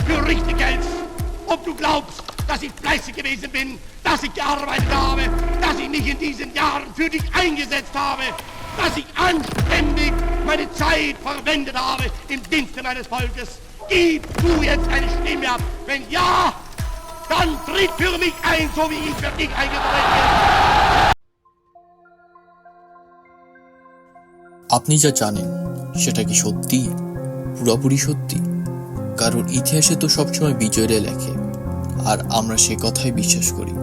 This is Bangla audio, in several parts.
für richtig hältst. Ob du glaubst, dass ich fleißig gewesen bin, dass ich gearbeitet habe, dass ich mich in diesen Jahren für dich eingesetzt habe, dass ich anständig meine Zeit verwendet habe im Dienste meines Volkes. Gib du jetzt eine Stimme ab. Wenn ja, dann tritt für mich ein, so wie ich für dich eingetreten bin. আপনি যা জানেন সেটা কি সত্যি, পুরোপুরি সত্যি? কারণ ইতিহাসে তো সবসময় বিজয়ীরা লেখে, আর আমরা সে কথাই বিশ্বাস করি।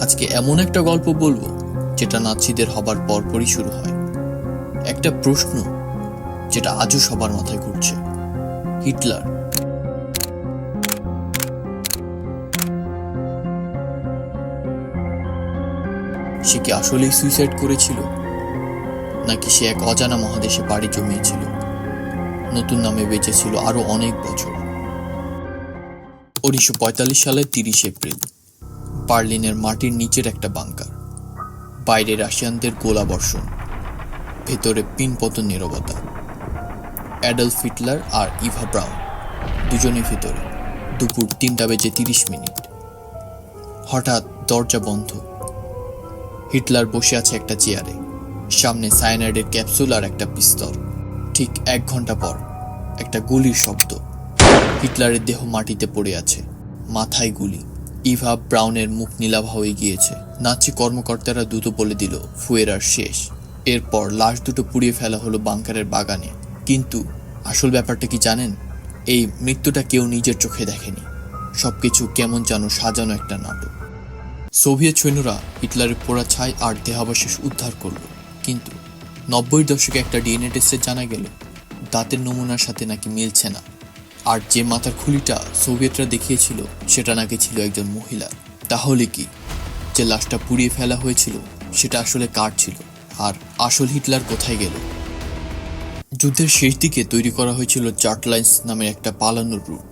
আজকে এমন একটা গল্প বলবো যেটা নাৎসিদের হবার পরপরই শুরু হয়। একটা প্রশ্ন যেটা আজও সবার মাথায় ঘুরছে, হিটলার। সে কি আসলেই সুইসাইড করেছিল, নাকি সে এক অজানা মহাদেশে পাড়ি জমিয়েছিল, নতুন নামে বেঁচেছিল আরো অনেক বছর? 1945 সালের 30 এপ্রিল বার্লিনের মাটির নিচের একটা বাংকার। বাইরে রাশিয়ানদের গোলাবর্ষণ, ভেতরে পিনপতন নীরবতা। অ্যাডলফ হিটলার আর ইভা ব্রাউন দুজনেই ভেতরে। দুপুর 3:30। হঠাৎ দরজা বন্ধ। হিটলার বসে আছে একটা চেয়ারে, সামনে সায়ানাইডের ক্যাপসুল আর একটা পিস্তল। ঠিক 1 ঘন্টা পর একটা গুলির শব্দ। হিটলারের দেহ মাটিতে পড়ে আছে, মাথায় গুলি। ইভা ব্রাউনের মুখ নীলাভ হয়ে গিয়েছে। নাৎসি কর্মকর্তারা দ্রুত বলে দিল ফুয়েরার শেষ। এরপর লাশ দুটো পুড়িয়ে ফেলা হলো বাংকারের বাগানে। কিন্তু আসল ব্যাপারটা কি জানেন? এই মৃত্যুটা কেউ নিজের চোখে দেখেনি। সবকিছু কেমন যেন সাজানো একটা নাটক। সোভিয়েত সৈন্যরা হিটলারের পোড়া ছাই আর দেহাবশেষ উদ্ধার করল, কিন্তু 90-এর দশকে একটা ডিএনএ টেস্টে জানা গেল দাঁতের নমুনার সাথে নাকি মিলছে না। আর যে মাথার খুলিটা সোভিয়েতরা দেখিয়েছিল সেটা নাকি ছিল একজন মহিলা। তাহলে কি যে লাশটা পুড়িয়ে ফেলা হয়েছিল সেটা আসলে কার ছিল? আর আসল হিটলার কোথায় গেল? যুদ্ধের শেষ দিকে তৈরি করা হয়েছিল জার্টলাইন্স নামের একটা পালানোর রুট।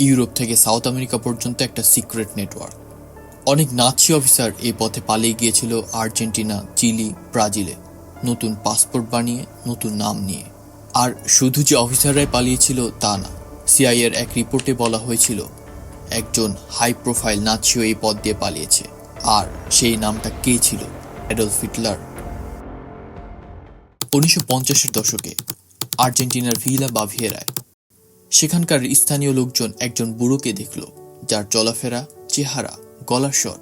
ইউরোপ থেকে সাউথ আমেরিকা পর্যন্ত একটা সিক্রেট নেটওয়ার্ক। অনেক নাৎসি অফিসার এই পথে পালিয়ে গিয়েছিল আর্জেন্টিনা, চিলি, ব্রাজিলে, নতুন পাসপোর্ট বানিয়ে, নতুন নাম নিয়ে। আর শুধু যে অফিসাররাই পালিয়েছিল তা না, সিআইএর এক রিপোর্টে বলা হয়েছিল একজন হাই প্রোফাইল নাৎসিও এই পথ দিয়ে পালিয়েছে। আর সেই নামটা কে ছিল? Adolf Hitler. 1950-এর দশকে আর্জেন্টিনার ভিলা বাভিয়েরায় সেখানকার স্থানীয় লোকজন একজন বুড়োকে দেখল, যার চলাফেরা, চেহারা, গলার স্বর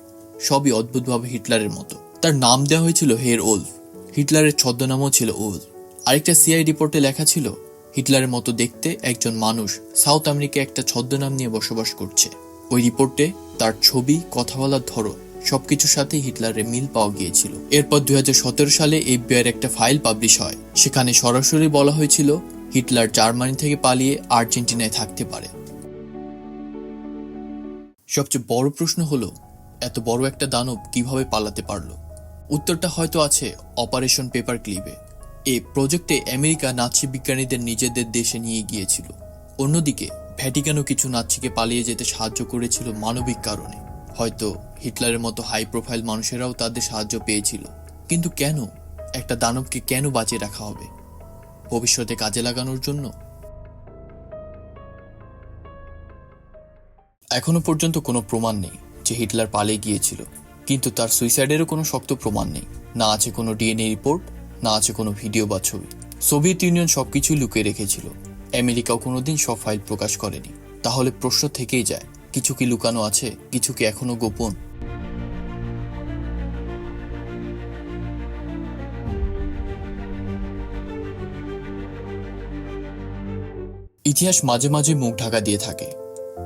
সবই অদ্ভুতভাবে হিটলারের মতো। তার নাম দেওয়া হয়েছিল হের ওলফ। হিটলারের ছদ্মনামও ছিল ওলফ। আরেকটা সিআই রিপোর্টে লেখা ছিল হিটলারের মতো দেখতে একজন মানুষ সাউথ আমেরিকায় একটা ছদ্মনাম নিয়ে বসবাস করছে। ওই রিপোর্টে তার ছবি, কথা বলার ধরন সবকিছুর সাথে হিটলারের মিল পাওয়া গিয়েছিল। এরপর 2017 সালে এফবিআইয়ের একটা ফাইল পাবলিশ হয়। সেখানে সরাসরি বলা হয়েছিল হিটলার জার্মানি থেকে পালিয়ে আর্জেন্টিনায় থাকতে পারে। সবচেয়ে বড় প্রশ্ন হলো, এত বড় একটা দানব কিভাবে পালাতে পারল? উত্তরটা হয়তো আছে অপারেশন পেপার ক্লিপে। এই প্রজেক্টে আমেরিকা নাৎসি বিজ্ঞানীদের নিজেদের দেশে নিয়ে গিয়েছিল। অন্যদিকে ভ্যাটিকানও কিছু নাৎসিকে পালিয়ে যেতে সাহায্য করেছিল মানবিক কারণে। হয়তো হিটলারের মতো হাই প্রোফাইল মানুষেরাও তাদের সাহায্য পেয়েছিল। কিন্তু কেন? একটা দানবকে কেন বাঁচিয়ে রাখা হবে? ভবিষ্যতে কাজে লাগানোর জন্য? এখনো পর্যন্ত কোনো প্রমাণ নেই যে হিটলার পালিয়ে গিয়েছিল, কিন্তু তার সুইসাইডেরও কোনো শক্ত প্রমাণ নেই। না আছে কোনো ডিএনএ রিপোর্ট, না আছে কোনো ভিডিও বা ছবি। সোভিয়েত ইউনিয়ন সবকিছুই লুকিয়ে রেখেছিল। আমেরিকাও কোনোদিন সব ফাইল প্রকাশ করেনি। তাহলে প্রশ্ন থেকেই যায়, কিছু কি লুকানো আছে? কিছু কি এখনো গোপন? ইতিহাস মাঝে মাঝে মুখ ঢাকা দিয়ে থাকে।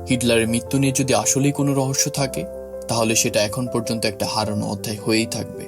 হিটলারের মৃত্যু নিয়ে যদি আসলেই কোনো রহস্য থাকে, তাহলে সেটা এখন পর্যন্ত একটা হারানো অধ্যায় হয়েই থাকবে।